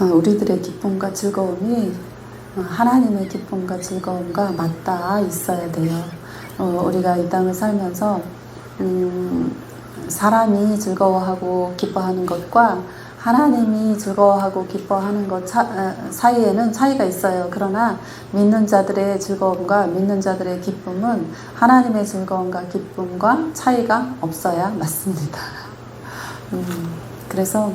우리들의 기쁨과 즐거움이 하나님의 기쁨과 즐거움과 맞닿아 있어야 돼요. 우리가 이 땅을 살면서 사람이 즐거워하고 기뻐하는 것과 하나님이 즐거워하고 기뻐하는 것 사이에는 차이가 있어요. 그러나 믿는 자들의 즐거움과 믿는 자들의 기쁨은 하나님의 즐거움과 기쁨과 차이가 없어야 맞습니다. 그래서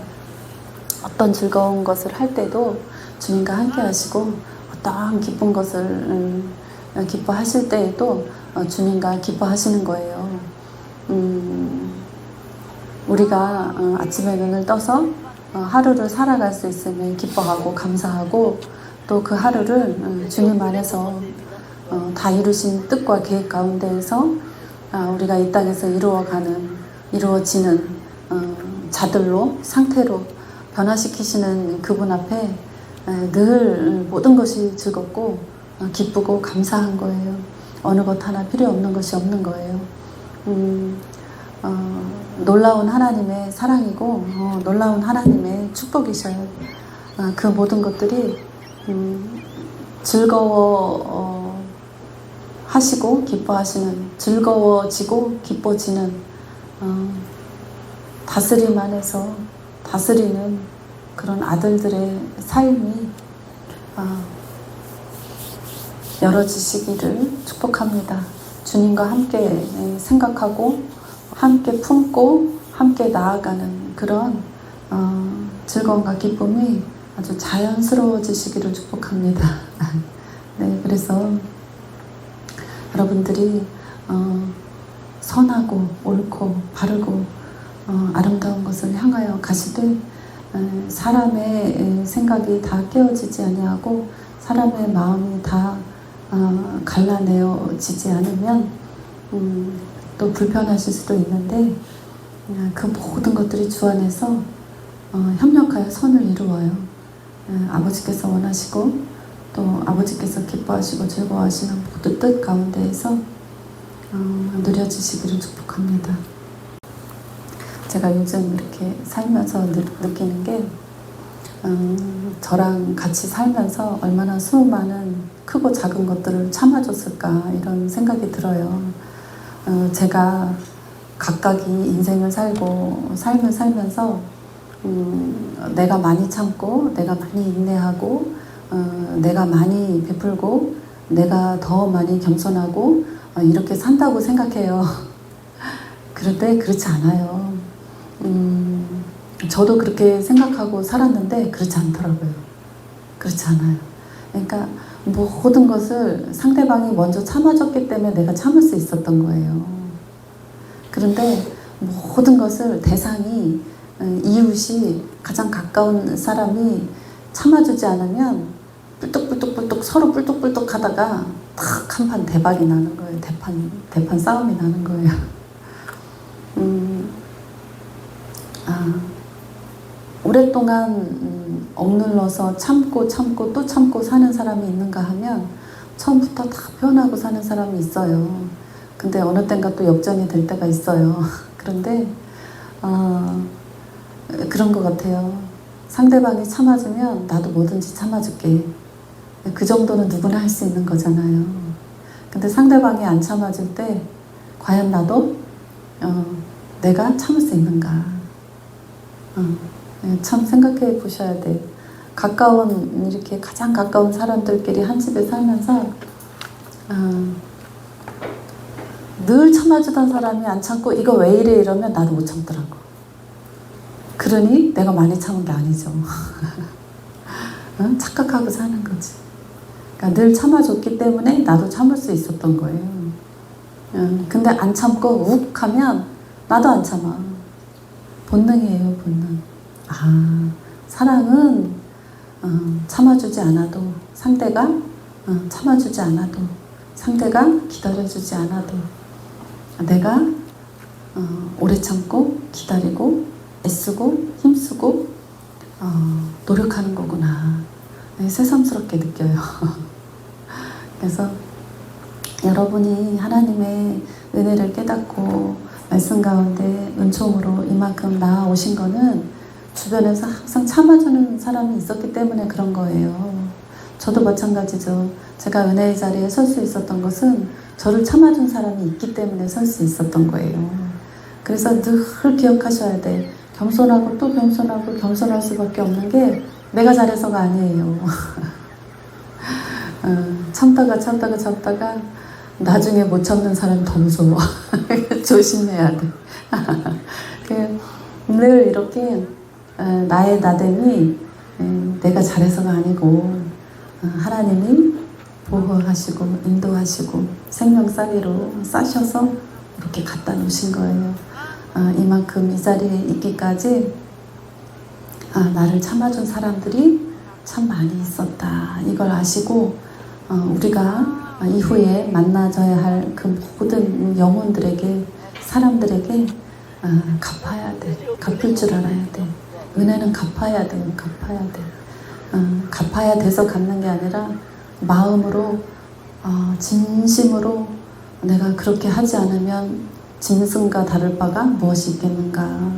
어떤 즐거운 것을 할 때도 주님과 함께 하시고 어떠한 기쁜 것을 기뻐하실 때에도 주님과 기뻐하시는 거예요. 우리가 아침에 눈을 떠서 하루를 살아갈 수 있으면 기뻐하고 감사하고 또 그 하루를 주님 안에서 다 이루신 뜻과 계획 가운데에서 우리가 이 땅에서 이루어지는 자들로 상태로 변화시키시는 그분 앞에 늘 모든 것이 즐겁고 기쁘고 감사한 거예요. 어느 것 하나 필요 없는 것이 없는 거예요. 놀라운 하나님의 사랑이고 놀라운 하나님의 축복이셔요. 그 모든 것들이 즐거워 하시고 기뻐하시는, 즐거워지고 기뻐지는 다스림 안에서 다스리는 그런 아들들의 삶이 열어지시기를 축복합니다. 주님과 함께 생각하고 함께 품고 함께 나아가는 그런 즐거움과 기쁨이 아주 자연스러워지시기를 축복합니다. 네, 그래서 여러분들이 선하고 옳고 바르고 아름다운 것을 향하여 가시되 사람의 생각이 다 깨어지지 아니하고 사람의 마음이 다 갈라내어지지 않으면 또 불편하실 수도 있는데 그 모든 것들이 주 안에서 협력하여 선을 이루어요. 아버지께서 원하시고 또 아버지께서 기뻐하시고 즐거워하시는 모든 뜻 가운데에서 누려지시기를 축복합니다. 제가 요즘 이렇게 살면서 느끼는 게 저랑 같이 살면서 얼마나 수많은 크고 작은 것들을 참아줬을까 이런 생각이 들어요. 제가 각각이 인생을 삶을 살면서 내가 많이 참고 내가 많이 인내하고 내가 많이 베풀고 내가 더 많이 겸손하고 이렇게 산다고 생각해요. 그런데 그렇지 않아요. 저도 그렇게 생각하고 살았는데 그렇지 않더라고요. 그렇지 않아요. 그러니까 모든 것을 상대방이 먼저 참아줬기 때문에 내가 참을 수 있었던 거예요. 그런데 모든 것을 대상이 이웃이 가장 가까운 사람이 참아주지 않으면 뿔뚝뿔뚝뿔뚝 서로 뿔뚝뿔뚝 하다가 탁 한판 대박이 나는 거예요. 대판 싸움이 나는 거예요. 오랫동안 억눌러서 참고 또 참고 사는 사람이 있는가 하면 처음부터 다 표현하고 사는 사람이 있어요. 근데 어느 땐가 또 역전이 될 때가 있어요. 그런데 그런 것 같아요. 상대방이 참아주면 나도 뭐든지 참아줄게. 그 정도는 누구나 할 수 있는 거잖아요. 근데 상대방이 안 참아줄 때 과연 나도 내가 참을 수 있는가. 참 생각해 보셔야 돼. 이렇게 가장 가까운 사람들끼리 한 집에 살면서 늘 참아주던 사람이 안 참고 이거 왜 이래 이러면 나도 못 참더라고. 그러니 내가 많이 참은 게 아니죠. 착각하고 사는 거지. 그러니까 늘 참아줬기 때문에 나도 참을 수 있었던 거예요. 근데 안 참고 욱 하면 나도 안 참아. 본능이에요, 본능. 사랑은 참아주지 않아도 상대가 참아주지 않아도 상대가 기다려주지 않아도 내가 오래 참고 기다리고 애쓰고 힘쓰고 노력하는 거구나. 새삼스럽게 느껴요. 그래서 여러분이 하나님의 은혜를 깨닫고 말씀 가운데 은총으로 이만큼 나아오신 거는 주변에서 항상 참아주는 사람이 있었기 때문에 그런 거예요. 저도 마찬가지죠. 제가 은혜의 자리에 설 수 있었던 것은 저를 참아준 사람이 있기 때문에 설 수 있었던 거예요. 그래서 늘 기억하셔야 돼. 겸손하고 또 겸손하고 겸손할 수밖에 없는 게 내가 잘해서가 아니에요. 참다가 나중에 못 참는 사람이 더 무서워. 조심해야 돼. 늘 이렇게 나의 나됨이 내가 잘해서가 아니고 하나님이 보호하시고 인도하시고 생명살이로 싸셔서 이렇게 갖다 놓으신 거예요. 이만큼 이 자리에 있기까지 나를 참아준 사람들이 참 많이 있었다. 이걸 아시고 우리가 이후에 만나져야 할 그 모든 영혼들에게 사람들에게 갚아야 돼. 갚을 줄 알아야 돼. 은혜는 갚아야 돼. 갚아야 돼서 갚는 게 아니라 마음으로 진심으로 내가 그렇게 하지 않으면 짐승과 다를 바가 무엇이 있겠는가.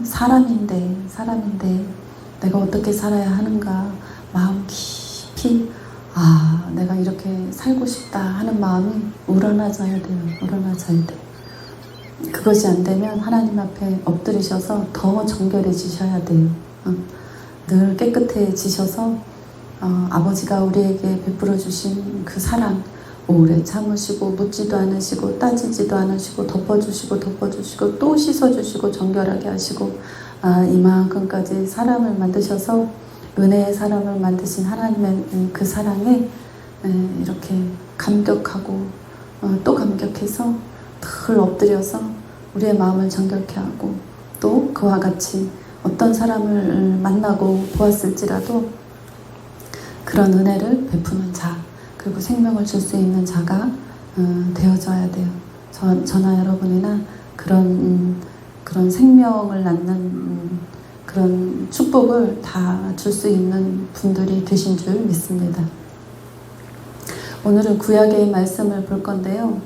사람인데 내가 어떻게 살아야 하는가. 마음 깊이 내가 이렇게 살고 싶다 하는 마음이 우러나져야 돼요. 그것이 안 되면 하나님 앞에 엎드리셔서 더 정결해지셔야 돼요. 늘 깨끗해지셔서 아버지가 우리에게 베풀어 주신 그 사랑, 오래 참으시고 묻지도 않으시고 따지지도 않으시고 덮어주시고 또 씻어주시고 정결하게 하시고 이만큼까지 사람을 만드셔서 은혜의 사람을 만드신 하나님의 그 사랑에 이렇게 감격하고 또 감격해서 늘 엎드려서 우리의 마음을 정결케 하고 또 그와 같이 어떤 사람을 만나고 보았을지라도 그런 은혜를 베푸는 자, 그리고 생명을 줄 수 있는 자가 되어져야 돼요. 저나 여러분이나 그런 생명을 낳는 그런 축복을 다 줄 수 있는 분들이 되신 줄 믿습니다. 오늘은 구약의 말씀을 볼 건데요.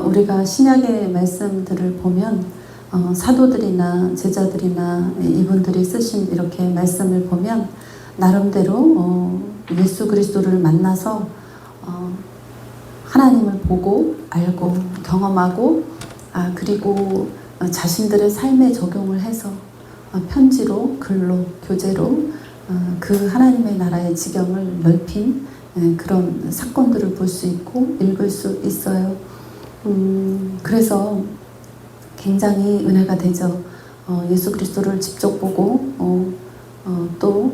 우리가 신약의 말씀들을 보면 사도들이나 제자들이나 이분들이 쓰신 이렇게 말씀을 보면 나름대로 예수 그리스도를 만나서 하나님을 보고 알고 경험하고 그리고 자신들의 삶에 적용을 해서 편지로 글로 교재로 그 하나님의 나라의 지경을 넓힌 그런 사건들을 볼 수 있고 읽을 수 있어요. 그래서 굉장히 은혜가 되죠. 예수 그리스도를 직접 보고 또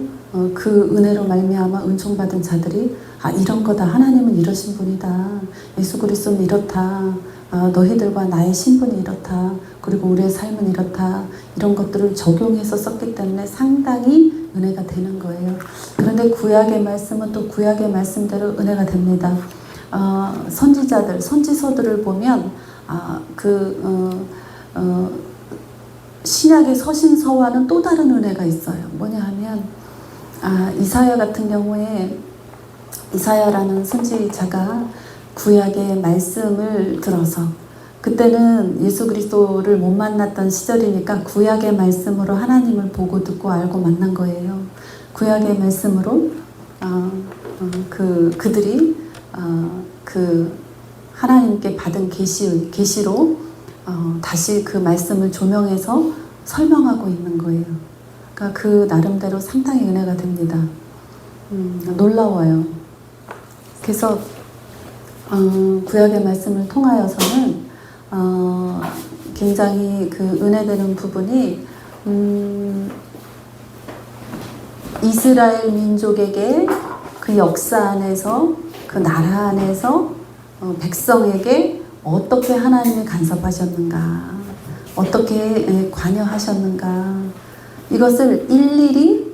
그 은혜로 말미암아 은총받은 자들이 이런 거다. 하나님은 이러신 분이다. 예수 그리스도는 이렇다. 너희들과 나의 신분이 이렇다. 그리고 우리의 삶은 이렇다. 이런 것들을 적용해서 썼기 때문에 상당히 은혜가 되는 거예요. 그런데 구약의 말씀은 또 구약의 말씀대로 은혜가 됩니다. 선지자들, 선지서들을 보면 신약의 서신서와는 또 다른 은혜가 있어요. 뭐냐 하면 이사야 같은 경우에 이사야라는 선지자가 구약의 말씀을 들어서 그때는 예수 그리스도를 못 만났던 시절이니까 구약의 말씀으로 하나님을 보고 듣고 알고 만난 거예요. 구약의 말씀으로 그들이 그 하나님께 받은 계시로 다시 그 말씀을 조명해서 설명하고 있는 거예요. 그러니까 그 나름대로 상당히 은혜가 됩니다. 놀라워요. 그래서 구약의 말씀을 통하여서는 굉장히 그 은혜되는 부분이 이스라엘 민족에게 그 역사 안에서 그 나라 안에서 백성에게 어떻게 하나님이 간섭하셨는가, 어떻게 관여하셨는가, 이것을 일일이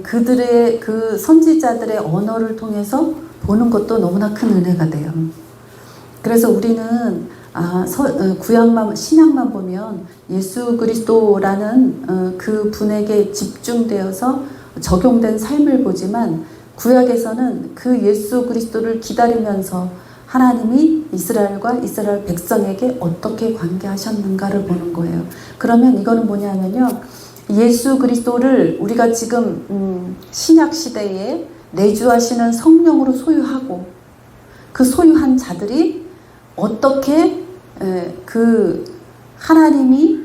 그들의 그 선지자들의 언어를 통해서 보는 것도 너무나 큰 은혜가 돼요. 그래서 우리는 구약만 신약만 보면 예수 그리스도라는 그 분에게 집중되어서 적용된 삶을 보지만 구약에서는 그 예수 그리스도를 기다리면서 하나님이 이스라엘과 이스라엘 백성에게 어떻게 관계하셨는가를 보는 거예요. 그러면 이거는 뭐냐면요, 예수 그리스도를 우리가 지금 신약 시대에 내주하시는 성령으로 소유하고 그 소유한 자들이 어떻게 그 하나님이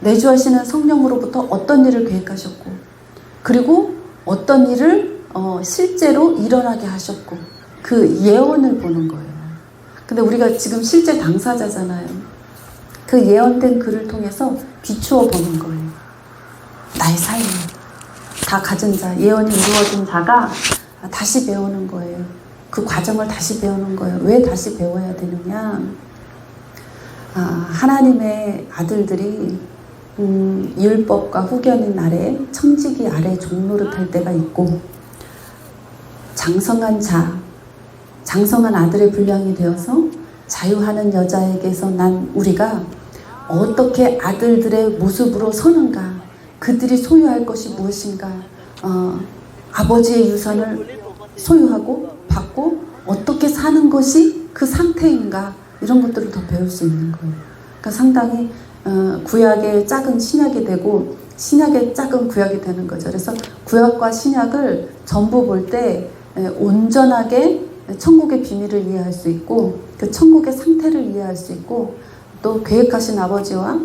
내주하시는 성령으로부터 어떤 일을 계획하셨고 그리고 어떤 일을 실제로 일어나게 하셨고 그 예언을 보는 거예요. 근데 우리가 지금 실제 당사자잖아요. 그 예언된 글을 통해서 비추어 보는 거예요. 나의 삶을 다 가진 자, 예언이 이루어진 자가 다시 배우는 거예요. 그 과정을 다시 배우는 거예요. 왜 다시 배워야 되느냐? 하나님의 아들들이 율법과 후견인 아래, 청지기 아래 종노릇할 때가 있고 장성한 자, 장성한 아들의 분량이 되어서 자유하는 여자에게서 난 우리가 어떻게 아들들의 모습으로 서는가, 그들이 소유할 것이 무엇인가, 아버지의 유산을 소유하고 받고 어떻게 사는 것이 그 상태인가, 이런 것들을 더 배울 수 있는 거예요. 그러니까 상당히 구약의 짝은 신약이 되고 신약의 짝은 구약이 되는 거죠. 그래서 구약과 신약을 전부 볼 때 온전하게 천국의 비밀을 이해할 수 있고 그 천국의 상태를 이해할 수 있고 또 계획하신 아버지와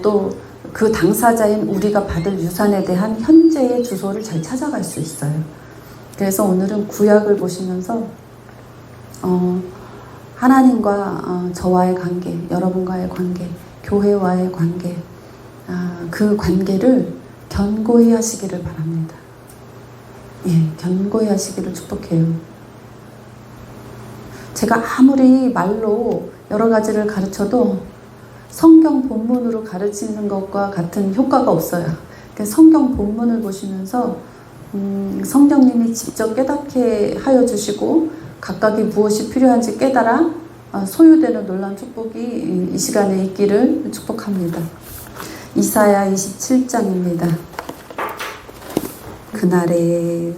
또 그 당사자인 우리가 받을 유산에 대한 현재의 주소를 잘 찾아갈 수 있어요. 그래서 오늘은 구약을 보시면서 하나님과 저와의 관계, 여러분과의 관계, 교회와의 관계, 그 관계를 견고히 하시기를 바랍니다. 예, 견고히 하시기를 축복해요. 제가 아무리 말로 여러 가지를 가르쳐도 성경 본문으로 가르치는 것과 같은 효과가 없어요. 성경 본문을 보시면서 성령님이 직접 깨닫게 하여 주시고 각각이 무엇이 필요한지 깨달아 소유되는 놀라운 축복이 이 시간에 있기를 축복합니다. 이사야 27장입니다. 그날에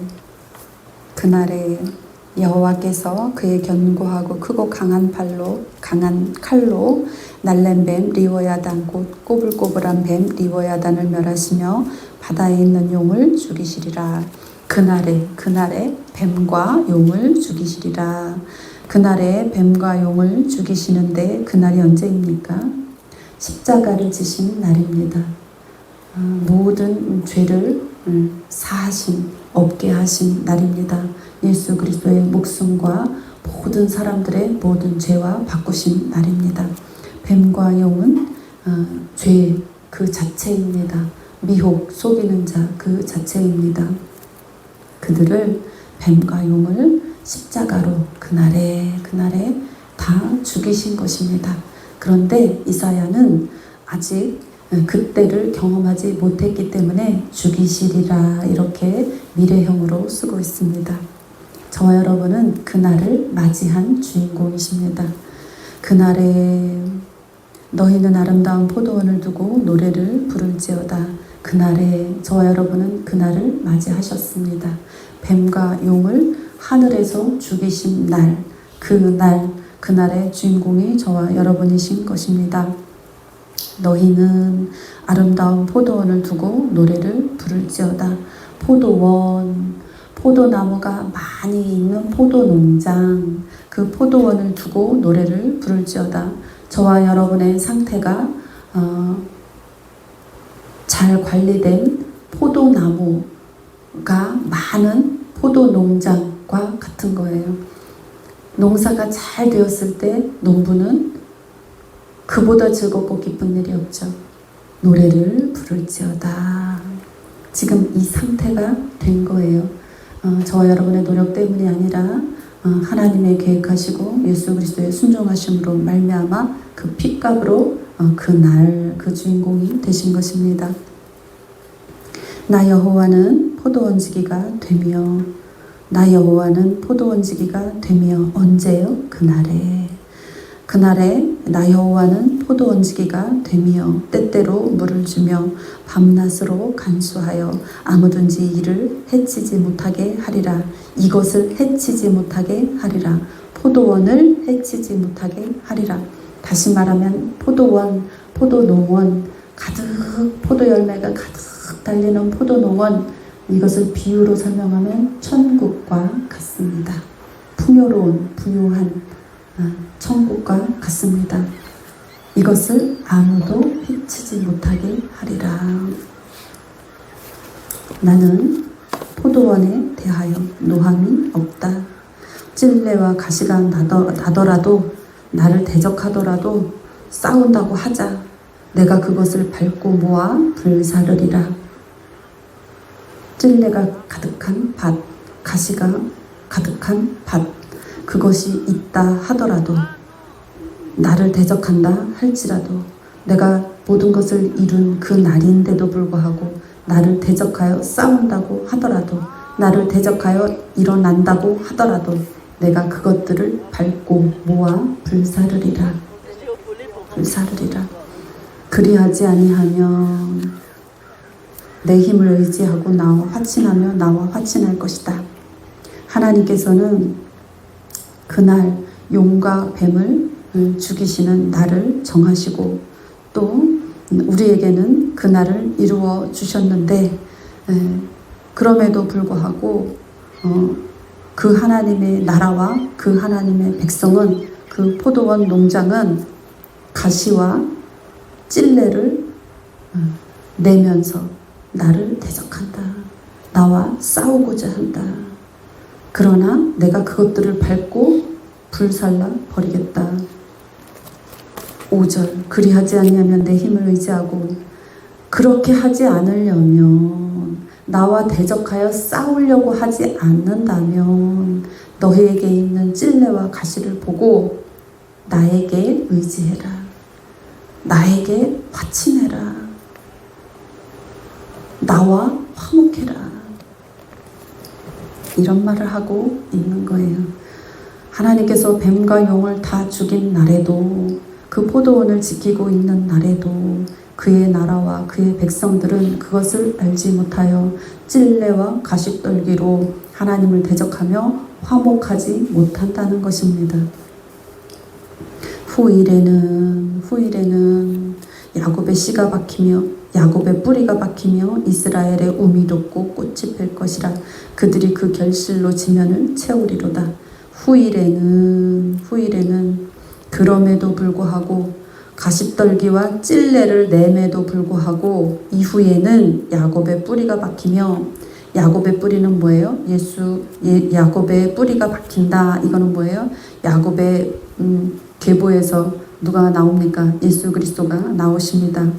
여호와께서 그의 견고하고 크고 강한 칼로 날랜 뱀 리워야단 곧 꼬불꼬불한 뱀 리워야단을 멸하시며 바다에 있는 용을 죽이시리라. 그날에 뱀과 용을 죽이시리라. 그날에 뱀과 용을 죽이시는데 그날이 언제입니까? 십자가를 지신 날입니다. 모든 죄를 사하신, 없게 하신 날입니다. 예수 그리스도의 목숨과 모든 사람들의 모든 죄와 바꾸신 날입니다. 뱀과 용은 죄 그 자체입니다. 미혹, 속이는 자 그 자체입니다. 그들을 뱀과 용을 십자가로 그날에 다 죽이신 것입니다. 그런데 이사야는 아직 그때를 경험하지 못했기 때문에 죽이시리라 이렇게 미래형으로 쓰고 있습니다. 저와 여러분은 그날을 맞이한 주인공이십니다. 그날에 너희는 아름다운 포도원을 두고 노래를 부를지어다. 그날에 저와 여러분은 그날을 맞이하셨습니다. 뱀과 용을 하늘에서 죽이신 날, 그날의 주인공이 저와 여러분이신 것입니다. 너희는 아름다운 포도원을 두고 노래를 부를지어다. 포도원, 포도나무가 많이 있는 포도농장, 그 포도원을 두고 노래를 부를지어다. 저와 여러분의 상태가 잘 관리된 포도나무가 많은 포도농장과 같은 거예요. 농사가 잘 되었을 때 농부는 그보다 즐겁고 기쁜 일이 없죠. 노래를 부를지어다. 지금 이 상태가 된 거예요. 저와 여러분의 노력 때문이 아니라 하나님의 계획하시고 예수 그리스도의 순종하심으로 말미암아 그 핏값으로 그날 그 주인공이 되신 것입니다. 나 여호와는 포도원지기가 되며 나 여호와는 포도원지기가 되며 언제요? 그날에 나 여호와는 포도원지기가 되며 때때로 물을 주며 밤낮으로 간수하여 아무든지 이를 해치지 못하게 하리라. 이것을 해치지 못하게 하리라. 포도원을 해치지 못하게 하리라. 다시 말하면 포도원, 포도농원, 가득 포도 열매가 가득 달리는 포도농은 이것을 비유로 설명하면 천국과 같습니다. 풍요로운 부유한 천국과 같습니다. 이것을 아무도 해치지 못하게 하리라. 나는 포도원에 대하여 노함이 없다. 찔레와 가시가 나더라도 나를 대적하더라도 싸운다고 하자. 내가 그것을 밟고 모아 불사르리라. 찔레가 가득한 밭, 가시가 가득한 밭, 그것이 있다 하더라도, 나를 대적한다 할지라도, 내가 모든 것을 이룬 그 날인데도 불구하고 나를 대적하여 싸운다고 하더라도, 나를 대적하여 일어난다고 하더라도 내가 그것들을 밟고 모아 불사르리라. 불사르리라. 그리하지 아니하면 내 힘을 의지하고 나와 화친하며 나와 화친할 것이다. 하나님께서는 그날 용과 뱀을 죽이시는 날을 정하시고 또 우리에게는 그날을 이루어 주셨는데, 그럼에도 불구하고 그 하나님의 나라와 그 하나님의 백성은, 그 포도원 농장은 가시와 찔레를 내면서 나를 대적한다. 나와 싸우고자 한다. 그러나 내가 그것들을 밟고 불살라 버리겠다. 5절, 그리하지 아니하면 내 힘을 의지하고, 그렇게 하지 않으려면, 나와 대적하여 싸우려고 하지 않는다면 너희에게 있는 찔레와 가시를 보고 나에게 의지해라. 나에게 화친해라. 나와 화목해라. 이런 말을 하고 있는 거예요. 하나님께서 뱀과 용을 다 죽인 날에도, 그 포도원을 지키고 있는 날에도 그의 나라와 그의 백성들은 그것을 알지 못하여 찔레와 가시떨기로 하나님을 대적하며 화목하지 못한다는 것입니다. 후일에는 야곱의 씨가 박히며 야곱의 뿌리가 박히며 이스라엘의 우미 돋고 꽃이 필 것이라. 그들이 그 결실로 지면을 채우리로다. 후일에는 그럼에도 불구하고, 가시떨기와 찔레를 내매도 불구하고 이후에는 야곱의 뿌리가 박히며, 야곱의 뿌리는 뭐예요? 야곱의 뿌리가 박힌다. 이거는 뭐예요? 야곱의 계보에서 누가 나옵니까? 예수 그리스도가 나오십니다.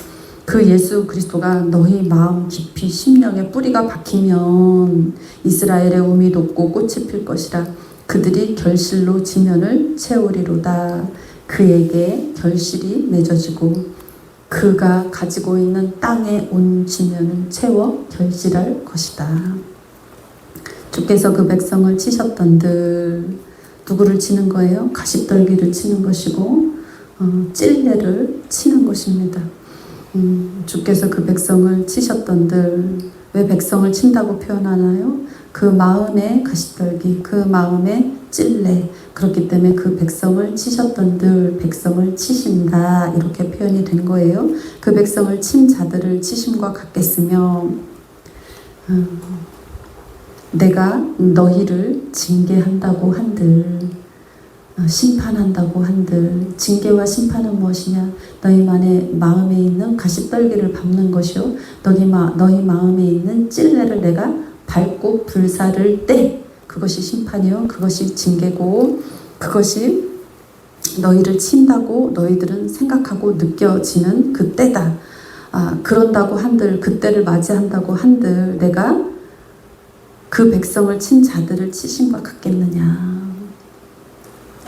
그 예수 그리스도가 너희 마음 깊이 심령에 뿌리가 박히면 이스라엘의 우미 돋고 꽃이 필 것이라. 그들이 결실로 지면을 채우리로다. 그에게 결실이 맺어지고 그가 가지고 있는 땅의 온 지면을 채워 결실할 것이다. 주께서 그 백성을 치셨던들, 누구를 치는 거예요? 가시떨기를 치는 것이고 찔레를 치는 것입니다. 주께서 그 백성을 치셨던들, 왜 백성을 친다고 표현하나요? 그 마음의 가시떨기, 그 마음의 찔레, 그렇기 때문에 그 백성을 치셨던들, 백성을 치신다, 이렇게 표현이 된 거예요. 그 백성을 친 자들을 치심과 같겠으며, 내가 너희를 징계한다고 한들, 심판한다고 한들, 징계와 심판은 무엇이냐? 너희 마음에 있는 가시떨기를 밟는 것이요, 너희 마음에 있는 찔레를 내가 밟고 불사를 때, 그것이 심판이요, 그것이 징계고, 그것이 너희를 친다고 너희들은 생각하고 느껴지는 그때다. 그런다고 한들, 그때를 맞이한다고 한들 내가 그 백성을 친 자들을 치심과 같겠느냐.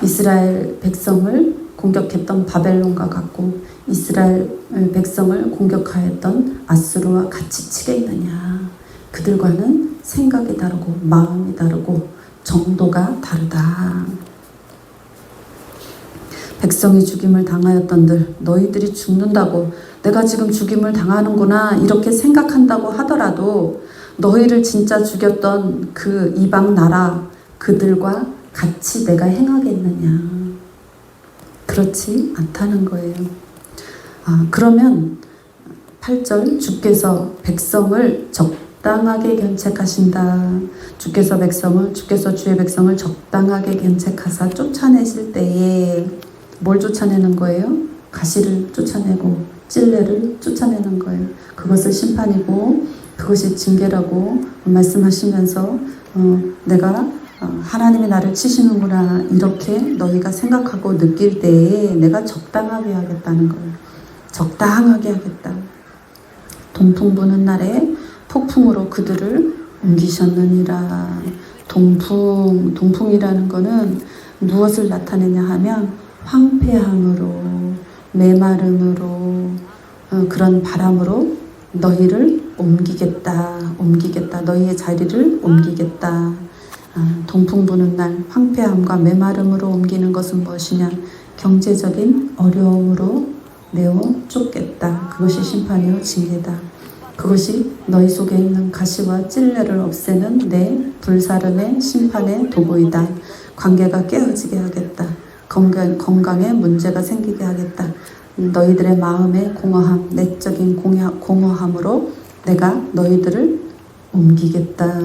이스라엘 백성을 공격했던 바벨론과 같고 이스라엘 백성을 공격하였던 아수르와 같이 치겠느냐. 그들과는 생각이 다르고 마음이 다르고 정도가 다르다. 백성이 죽임을 당하였던들, 너희들이 죽는다고, 내가 지금 죽임을 당하는구나 이렇게 생각한다고 하더라도 너희를 진짜 죽였던 그 이방 나라 그들과 같이 내가 행하겠느냐. 그렇지 않다는 거예요. 그러면 8절 주께서 백성을 적당하게 견책하신다. 주께서 주의 백성을 적당하게 견책하사 쫓아내실 때에 뭘 쫓아내는 거예요? 가시를 쫓아내고 찔레를 쫓아내는 거예요. 그것을 심판이고 그것이 징계라고 말씀하시면서 내가 하나님이 나를 치시는구나 이렇게 너희가 생각하고 느낄 때에 내가 적당하게 하겠다는 거예요. 적당하게 하겠다. 동풍 부는 날에 폭풍으로 그들을 옮기셨느니라. 동풍이라는 거는 무엇을 나타내냐 하면 황폐함으로 메마름으로 그런 바람으로 너희를 옮기겠다. 너희의 자리를 옮기겠다. 동풍 부는 날 황폐함과 메마름으로 옮기는 것은 무엇이냐? 경제적인 어려움으로 내어 쫓겠다. 그것이 심판이요 징계다. 그것이 너희 속에 있는 가시와 찔레를 없애는 내 불사름의 심판의 도구이다. 관계가 깨어지게 하겠다. 건강에 문제가 생기게 하겠다. 너희들의 마음의 공허함, 내적인 공허함으로 내가 너희들을 옮기겠다.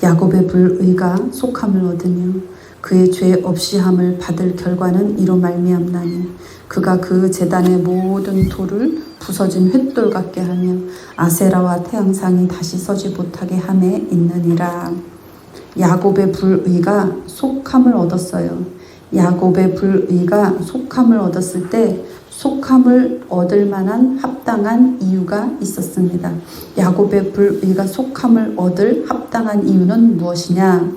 야곱의 불의가 속함을 얻으며 그의 죄 없이함을 받을 결과는 이로 말미암나니 그가 그 제단의 모든 돌을 부서진 횃돌 같게 하며 아세라와 태양상이 다시 서지 못하게 함에 있느니라. 야곱의 불의가 속함을 얻었어요. 야곱의 불의가 속함을 얻었을 때 속함을 얻을 만한 합당한 이유가 있었습니다. 야곱의 불의가 속함을 얻을 합당한 이유는 무엇이냐?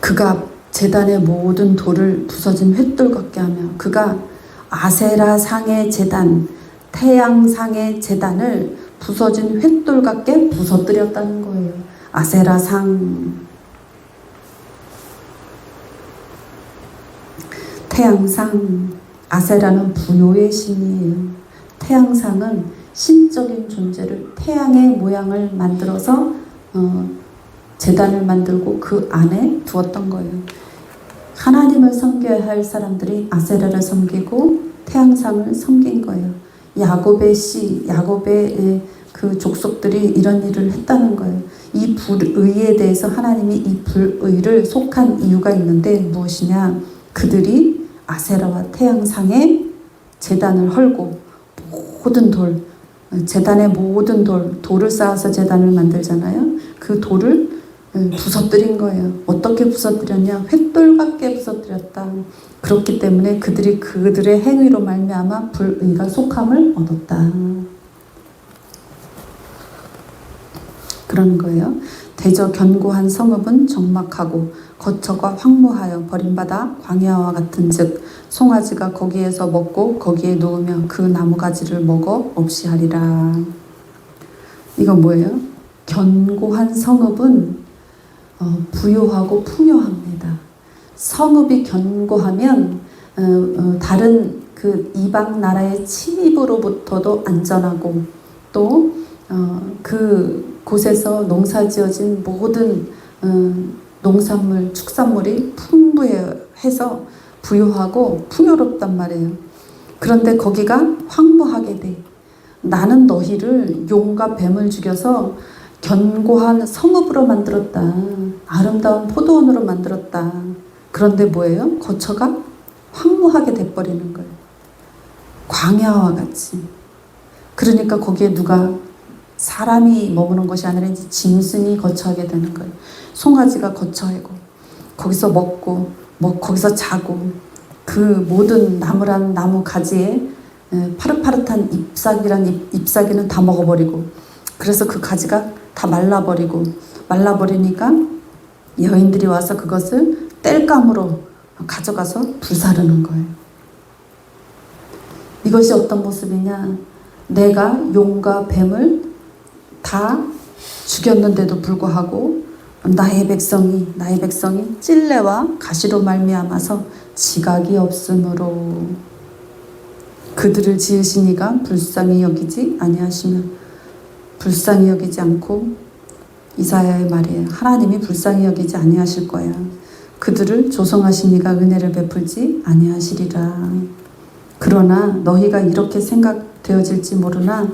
그가 제단의 모든 돌을 부서진 횃돌 같게 하며 그가 아세라 상의 제단, 태양 상의 제단을 부서진 횃돌 같게 부서뜨렸다는 거예요. 아세라 상, 태양상, 아세라는 부요의 신이에요. 태양상은 신적인 존재를 태양의 모양을 만들어서 제단을 만들고 그 안에 두었던 거예요. 하나님을 섬겨야 할 사람들이 아세라를 섬기고 태양상을 섬긴 거예요. 야곱의 그 족속들이 이런 일을 했다는 거예요. 이 불의에 대해서 하나님이 이 불의를 속한 이유가 있는데 무엇이냐? 그들이 아세라와 태양상에 제단을 헐고 모든 제단의 모든 돌을 쌓아서 제단을 만들잖아요. 그 돌을 부서뜨린 거예요. 어떻게 부서뜨렸냐? 횃돌 같게 부서뜨렸다. 그렇기 때문에 그들의 행위로 말미암아 불의가 속함을 얻었다. 그런 거예요. 대저 견고한 성읍은 적막하고 거처가 황무하여 버림받아 광야와 같은즉 송아지가 거기에서 먹고 거기에 누우며 그 나무가지를 먹어 없이 하리라. 이건 뭐예요? 견고한 성읍은 부요하고 풍요합니다. 성읍이 견고하면 다른 그 이방 나라의 침입으로부터도 안전하고 또 그 곳에서 농사지어진 모든 농산물, 축산물이 풍부해서 부유하고 풍요롭단 말이에요. 그런데 거기가 황무하게 돼. 나는 너희를 용과 뱀을 죽여서 견고한 성읍으로 만들었다. 아름다운 포도원으로 만들었다. 그런데 뭐예요? 거처가 황무하게 돼버리는 거예요. 광야와 같이. 그러니까 거기에 누가 사람이 머무는 것이 아니라 이제 짐승이 거처하게 되는 거예요. 송아지가 거처하고 거기서 먹고 거기서 자고 그 모든 나무란 나무 가지에 파릇파릇한 잎사귀는 다 먹어버리고 그래서 그 가지가 다 말라버리니까 여인들이 와서 그것을 땔감으로 가져가서 불사르는 거예요. 이것이 어떤 모습이냐? 내가 용과 뱀을 다 죽였는데도 불구하고 나의 백성이 찔레와 가시로 말미암아서 지각이 없으므로 그들을 지으신 이가 불쌍히 여기지 않고 이사야의 말이에요. 하나님이 불쌍히 여기지 아니하실 거야. 그들을 조성하신 이가 은혜를 베풀지 아니하시리라. 그러나 너희가 이렇게 생각되어질지 모르나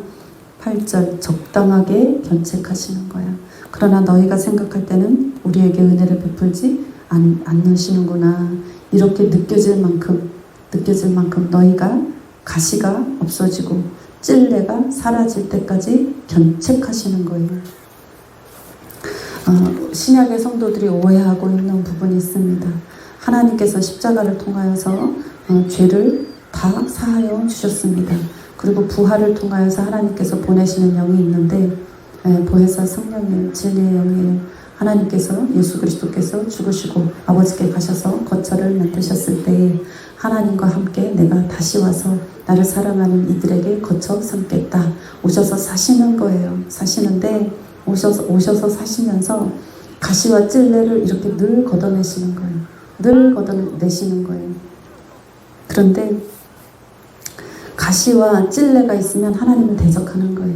8절 적당하게 견책하시는 거야. 그러나 너희가 생각할 때는 우리에게 은혜를 베풀지 않으시는구나. 이렇게 느껴질 만큼 너희가 가시가 없어지고 찔레가 사라질 때까지 견책하시는 거예요. 신약의 성도들이 오해하고 있는 부분이 있습니다. 하나님께서 십자가를 통하여서 죄를 다 사하여 주셨습니다. 그리고 부활을 통하여서 하나님께서 보내시는 영이 있는데 보혜사 성령이에요. 진리의 영이에요. 하나님께서 예수 그리스도께서 죽으시고 아버지께 가셔서 거처를 만드셨을 때에 하나님과 함께 내가 다시 와서 나를 사랑하는 이들에게 거처 삼겠다. 오셔서 사시는 거예요. 사시는데 오셔서 사시면서 가시와 찔레를 이렇게 늘 걷어내시는 거예요. 늘 걷어내시는 거예요. 그런데 가시와 찔레가 있으면 하나님을 대적하는 거예요.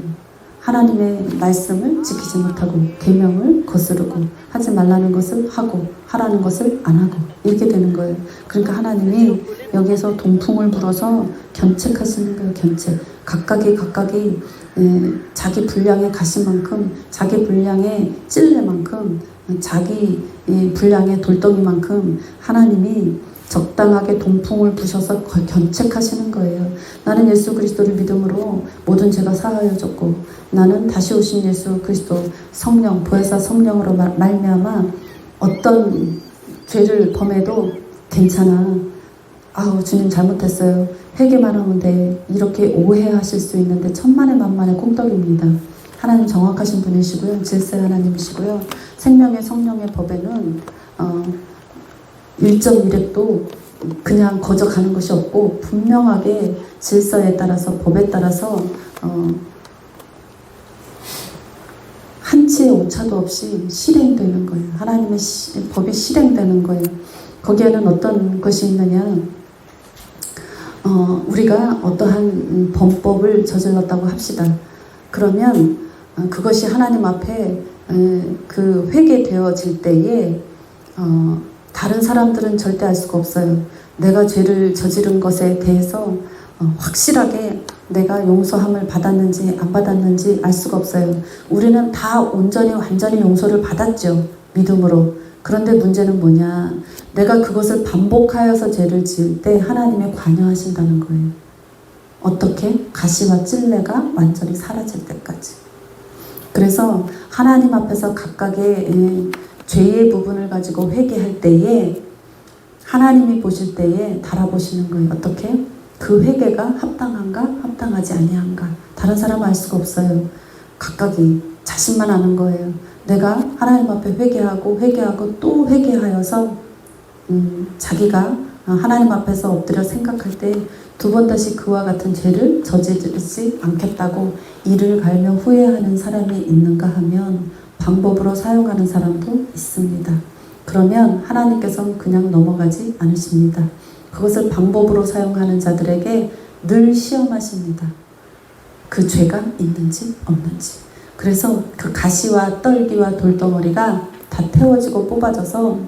하나님의 말씀을 지키지 못하고 계명을 거스르고 하지 말라는 것을 하고 하라는 것을 안 하고 이렇게 되는 거예요. 그러니까 하나님이 여기에서 동풍을 불어서 견책하시는 거예요. 견책. 각각이 자기 분량의 가시만큼 자기 분량의 찔레만큼 자기 분량의 돌덩이만큼 하나님이 적당하게 동풍을 부셔서 견책하시는 거예요. 나는 예수 그리스도를 믿음으로 모든 죄가 사하여졌고 나는 다시 오신 예수 그리스도 성령, 보혜사 성령으로 말미암아 어떤 죄를 범해도 괜찮아. 아우 주님 잘못했어요. 회개만 하면 돼. 이렇게 오해하실 수 있는데 천만의 만만의 꽁떡입니다. 하나님 정확하신 분이시고요. 질서 하나님이시고요. 생명의 성령의 법에는 1.1획도 그냥 거저 가는 것이 없고 분명하게 질서에 따라서 법에 따라서 한치의 오차도 없이 실행되는 거예요. 하나님의 법이 실행되는 거예요. 거기에는 어떤 것이 있느냐, 우리가 어떠한 범법을 저질렀다고 합시다. 그러면 그것이 하나님 앞에 그 회개되어질 때에 다른 사람들은 절대 알 수가 없어요. 내가 죄를 저지른 것에 대해서 확실하게 내가 용서함을 받았는지 안 받았는지 알 수가 없어요. 우리는 다 온전히 완전히 용서를 받았죠. 믿음으로. 그런데 문제는 뭐냐, 내가 그것을 반복하여서 죄를 지을 때 하나님이 관여하신다는 거예요. 어떻게? 가시와 찔레가 완전히 사라질 때까지. 그래서 하나님 앞에서 각각의 죄의 부분을 가지고 회개할 때에 하나님이 보실 때에 달아보시는 거예요. 어떻게? 그 회개가 합당한가 합당하지 아니한가 다른 사람은 알 수가 없어요. 각각이 자신만 아는 거예요. 내가 하나님 앞에 회개하고 또 회개하여서 자기가 하나님 앞에서 엎드려 생각할 때 두 번 다시 그와 같은 죄를 저지르지 않겠다고 이를 갈며 후회하는 사람이 있는가 하면 방법으로 사용하는 사람도 있습니다. 그러면 하나님께서는 그냥 넘어가지 않으십니다. 그것을 방법으로 사용하는 자들에게 늘 시험하십니다. 그 죄가 있는지 없는지. 그래서 그 가시와 떨기와 돌덩어리가 다 태워지고 뽑아져서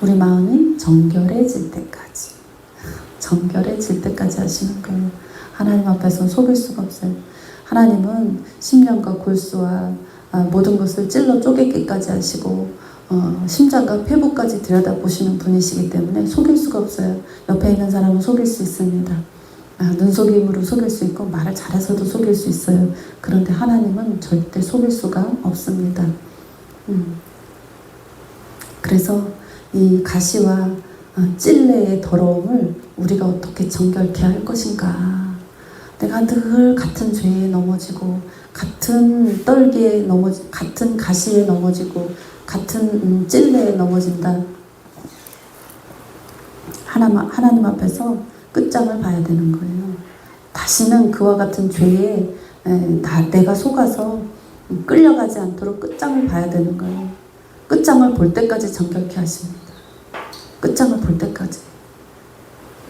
우리 마음이 정결해질 때까지 하시는 거예요. 하나님 앞에서 속일 수가 없어요. 하나님은 심령과 골수와 모든 것을 찔러 쪼개기까지 하시고 심장과 폐부까지 들여다보시는 분이시기 때문에 속일 수가 없어요. 옆에 있는 사람은 속일 수 있습니다. 눈속임으로 속일 수 있고 말을 잘해서도 속일 수 있어요. 그런데 하나님은 절대 속일 수가 없습니다. 그래서 이 가시와 찔레의 더러움을 우리가 어떻게 정결케 할 것인가. 내가 늘 같은 죄에 넘어지고 같은 떨기에 같은 가시에 넘어지고 같은 찔레에 넘어진다. 하나님 앞에서 끝장을 봐야 되는 거예요. 다시는 그와 같은 죄에 내가 속아서 끌려가지 않도록 끝장을 봐야 되는 거예요. 끝장을 볼 때까지 정결케 하십니다. 끝장을 볼 때까지.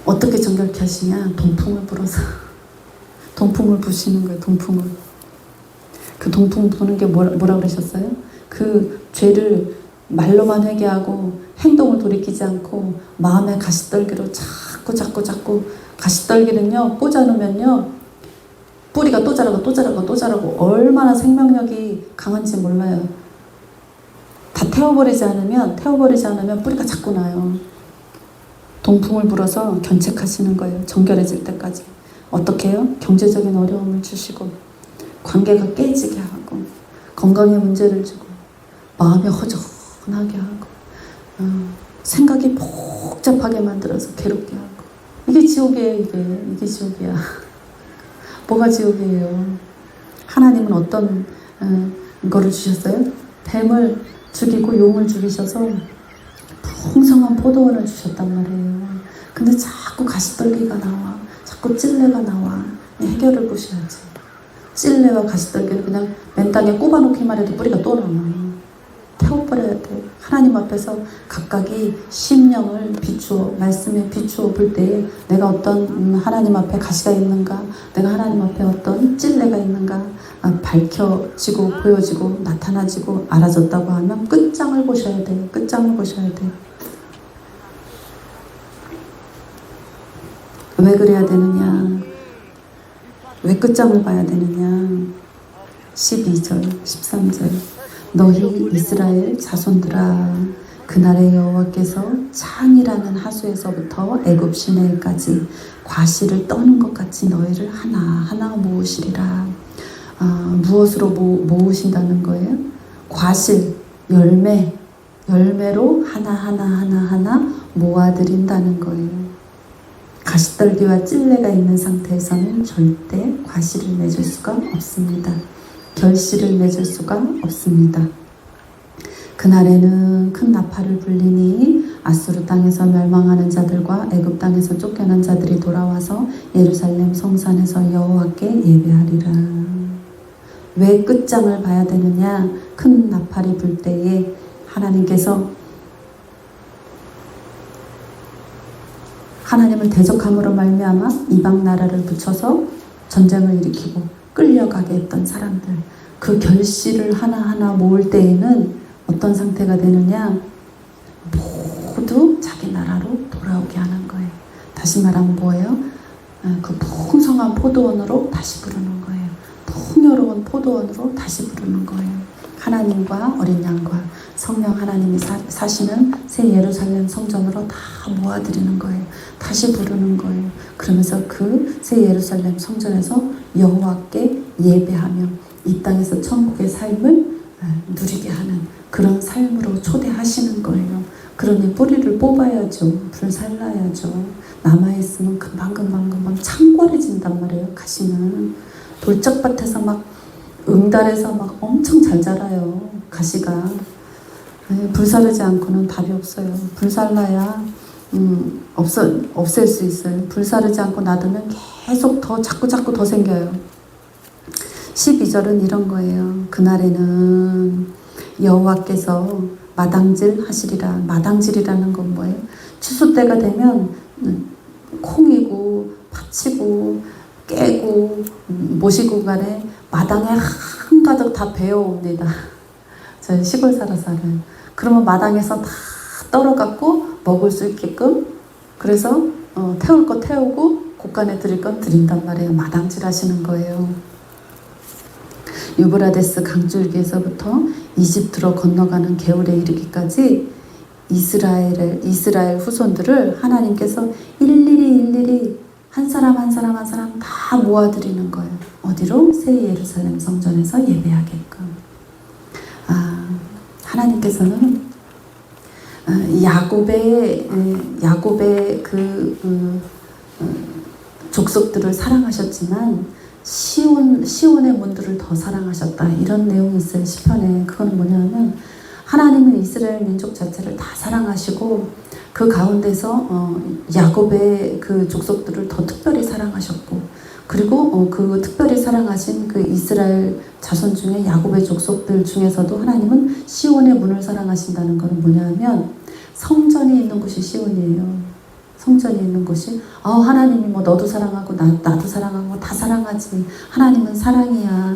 어떻게 정결케 하시냐? 동풍을 불어서 동풍을 부시는 거예요. 동풍을. 그 동풍 부는 게 뭐라 그러셨어요? 그 죄를 말로만 회개하고 행동을 돌이키지 않고 마음의 가시떨기로 자꾸 가시떨기는요 꽂아놓으면요 뿌리가 또 자라고 얼마나 생명력이 강한지 몰라요. 다 태워버리지 않으면 뿌리가 자꾸 나요. 동풍을 불어서 견책하시는 거예요. 정결해질 때까지. 어떻게 해요? 경제적인 어려움을 주시고 관계가 깨지게 하고 건강에 문제를 주고 마음이 허전하게 하고 생각이 복잡하게 만들어서 괴롭게 하고 이게 지옥이에요. 이게 지옥이야. 뭐가 지옥이에요? 하나님은 어떤 거를 주셨어요? 뱀을 죽이고 용을 죽이셔서 풍성한 포도원을 주셨단 말이에요. 근데 자꾸 가시떨기가 나와. 자꾸 찔레가 나와. 해결을 보셔야지. 찔레와 가시떨기를 그냥 맨 땅에 꼽아놓기만 해도 뿌리가 또 나와. 태워버려야 돼. 하나님 앞에서 각각이 심령을 비추어, 말씀에 비추어 볼 때에 내가 어떤 하나님 앞에 가시가 있는가, 내가 하나님 앞에 어떤 찔레가 있는가 밝혀지고 보여지고 나타나지고 알아졌다고 하면 끝장을 보셔야 돼. 끝장을 보셔야 돼. 왜 그래야 되느냐? 왜 끝장을 봐야 되느냐? 12절, 13절. 너희 이스라엘 자손들아, 그날의 여호와께서 창이라는 하수에서부터 애굽 시내까지 과실을 떠는 것 같이 너희를 하나하나 모으시리라. 무엇으로 모으신다는 거예요? 과실, 열매로 하나하나 모아드린다는 거예요. 가시떨기와 찔레가 있는 상태에서는 절대 과실을 맺을 수가 없습니다. 결실을 맺을 수가 없습니다. 그날에는 큰 나팔을 불리니 아수르 땅에서 멸망하는 자들과 애굽 땅에서 쫓겨난 자들이 돌아와서 예루살렘 성산에서 여호와께 예배하리라. 왜 끝장을 봐야 되느냐? 큰 나팔이 불 때에 하나님께서 하나님을 대적함으로 말미암아 이방 나라를 붙여서 전쟁을 일으키고 끌려가게 했던 사람들, 그 결실을 하나하나 모을 때에는 어떤 상태가 되느냐? 모두 자기 나라로 돌아오게 하는 거예요. 다시 말하면 뭐예요? 그 풍성한 포도원으로 다시 부르는 거예요. 풍요로운 포도원으로 다시 부르는 거예요. 하나님과 어린 양과 성령 하나님이 사시는 새 예루살렘 성전으로 다 모아드리는 거예요. 다시 부르는 거예요. 그러면서 그 새 예루살렘 성전에서 여호와께 예배하며 이 땅에서 천국의 삶을 누리게 하는 그런 삶으로 초대하시는 거예요. 그러니 뿌리를 뽑아야죠. 불살라야죠. 남아있으면 금방 창궐해진단 말이에요. 가시는 돌짝밭에서 막 응달에서 막 엄청 잘 자라요. 가시가. 불사르지 않고는 답이 없어요. 불살라야 없앨 수 있어요. 불사르지 않고 놔두면 계속 자꾸 더 생겨요. 12절은 이런 거예요. 그날에는 여호와께서 마당질 하시리라. 마당질이라는 건 뭐예요? 추수 때가 되면 콩이고 팥이고 깨고 모시고 간에 마당에 한가득 다 배어옵니다. 저희 시골 살아서 알아요. 그러면 마당에서 다 떨어갖고 먹을 수 있게끔, 그래서 태울 거 태우고 곳간에 드릴 건 드린단 말이에요. 마당질 하시는 거예요. 유브라데스 강줄기에서부터 이집트로 건너가는 개울에 이르기까지 이스라엘 후손들을 하나님께서 일일이 한 사람 다 모아드리는 거예요. 어디로? 새 예루살렘 성전에서 예배하게끔. 하나님께서는 야곱의 족속들을 사랑하셨지만 시온의 문들을 더 사랑하셨다. 이런 내용이 있어요. 시편에. 그건 뭐냐면 하나님은 이스라엘 민족 자체를 다 사랑하시고 그 가운데서 야곱의 그 족속들을 더 특별히 사랑하셨고, 그리고 그 특별히 사랑하신 그 이스라엘 자손 중에 야곱의 족속들 중에서도 하나님은 시온의 문을 사랑하신다는 것은 뭐냐면 성전이 있는 곳이 시온이에요. 성전이 있는 곳이 하나님이 뭐 너도 사랑하고 나도 사랑하고 다 사랑하지. 하나님은 사랑이야.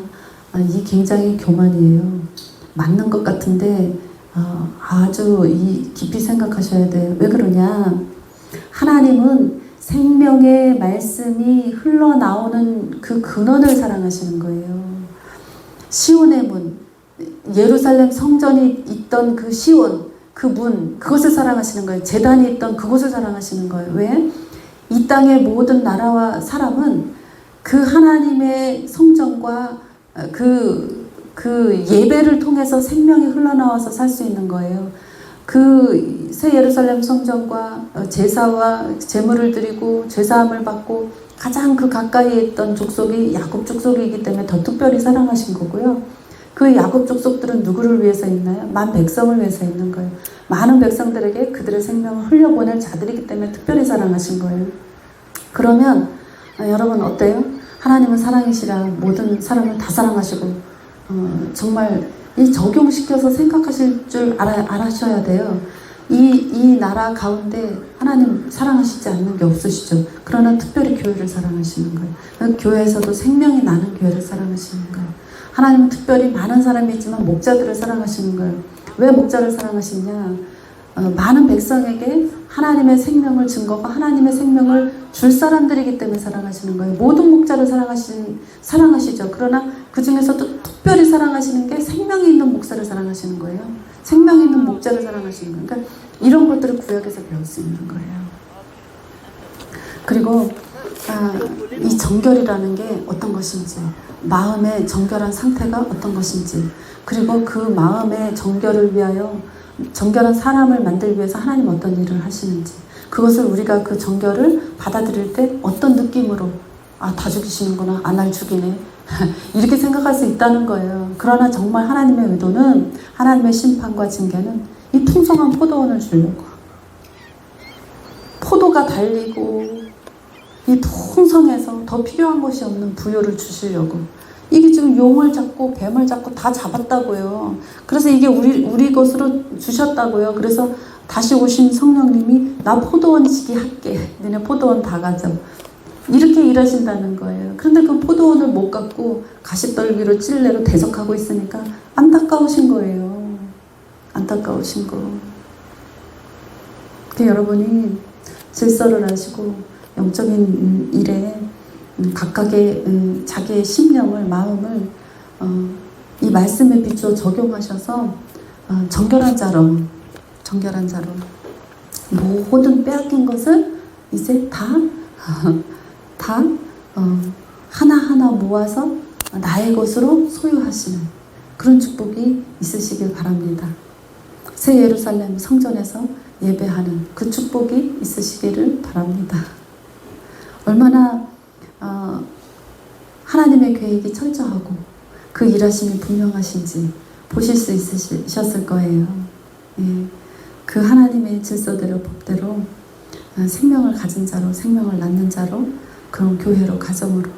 이 굉장히 교만이에요. 맞는 것 같은데 아주 깊이 생각하셔야 돼요. 왜 그러냐? 하나님은 생명의 말씀이 흘러나오는 그 근원을 사랑하시는 거예요. 시온의 문, 예루살렘 성전이 있던 그 시온, 그 문, 그것을 사랑하시는 거예요. 제단이 있던 그곳을 사랑하시는 거예요. 왜? 이 땅의 모든 나라와 사람은 그 하나님의 성전과 그 예배를 통해서 생명이 흘러나와서 살 수 있는 거예요. 그 새 예루살렘 성전과 제사와 제물을 드리고 제사함을 받고 가장 그 가까이에 있던 족속이 야곱 족속이기 때문에 더 특별히 사랑하신 거고요. 그 야곱 족속들은 누구를 위해서 있나요? 만 백성을 위해서 있는 거예요. 많은 백성들에게 그들의 생명을 흘려보낼 자들이기 때문에 특별히 사랑하신 거예요. 그러면 여러분 어때요? 하나님은 사랑이시라 모든 사람을 다 사랑하시고 정말 이 적용시켜서 생각하실 줄 알아셔야 돼요. 이 나라 가운데 하나님 사랑하시지 않는 게 없으시죠. 그러나 특별히 교회를 사랑하시는 거예요. 교회에서도 생명이 나는 교회를 사랑하시는 거예요. 하나님은 특별히 많은 사람이 있지만 목자들을 사랑하시는 거예요. 왜 목자를 사랑하시냐? 많은 백성에게 하나님의 생명을 증거하고 하나님의 생명을 줄 사람들이기 때문에 사랑하시는 거예요. 모든 목자를 사랑하시죠. 그러나 그 중에서도 특별히 사랑하시는 게 생명이 있는 목사를 사랑하시는 거예요. 생명이 있는 목자를 사랑하시는 거예요. 그러니까 이런 것들을 구약에서 배울 수 있는 거예요. 그리고 이 정결이라는 게 어떤 것인지, 마음의 정결한 상태가 어떤 것인지, 그리고 그 마음의 정결을 위하여 정결한 사람을 만들기 위해서 하나님 어떤 일을 하시는지, 그것을 우리가 그 정결을 받아들일 때 어떤 느낌으로 다 죽이시는구나, 날 죽이네 이렇게 생각할 수 있다는 거예요. 그러나 정말 하나님의 의도는, 하나님의 심판과 징계는 이 풍성한 포도원을 주려고, 포도가 달리고 이 풍성해서 더 필요한 것이 없는 부요를 주시려고. 이게 지금 용을 잡고 뱀을 잡고 다 잡았다고요. 그래서 이게 우리 것으로 주셨다고요. 그래서 다시 오신 성령님이 나 포도원 지기 할게. 너네 포도원 다 가져. 이렇게 일하신다는 거예요. 그런데 그 포도원을 못 갖고 가시떨기로 찔레로 대적하고 있으니까 안타까우신 거예요. 안타까우신 거. 그 여러분이 질서를 하시고 영적인 일에 각각의 자기의 심령을, 마음을 이 말씀에 비추어 적용하셔서 정결한 자로 모든 빼앗긴 것을 이제 다 하나하나 모아서 나의 것으로 소유하시는 그런 축복이 있으시길 바랍니다. 새 예루살렘 성전에서 예배하는 그 축복이 있으시기를 바랍니다. 얼마나 하나님의 계획이 철저하고 그 일하심이 분명하신지 보실 수 있으셨을 거예요. 예, 그 하나님의 질서대로 법대로 생명을 가진 자로, 생명을 낳는 자로, 그런 교회로, 가정으로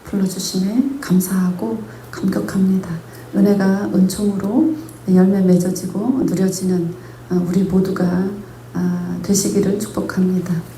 불러주심에 감사하고 감격합니다. 은혜가 은총으로 열매 맺어지고 누려지는 우리 모두가 되시기를 축복합니다.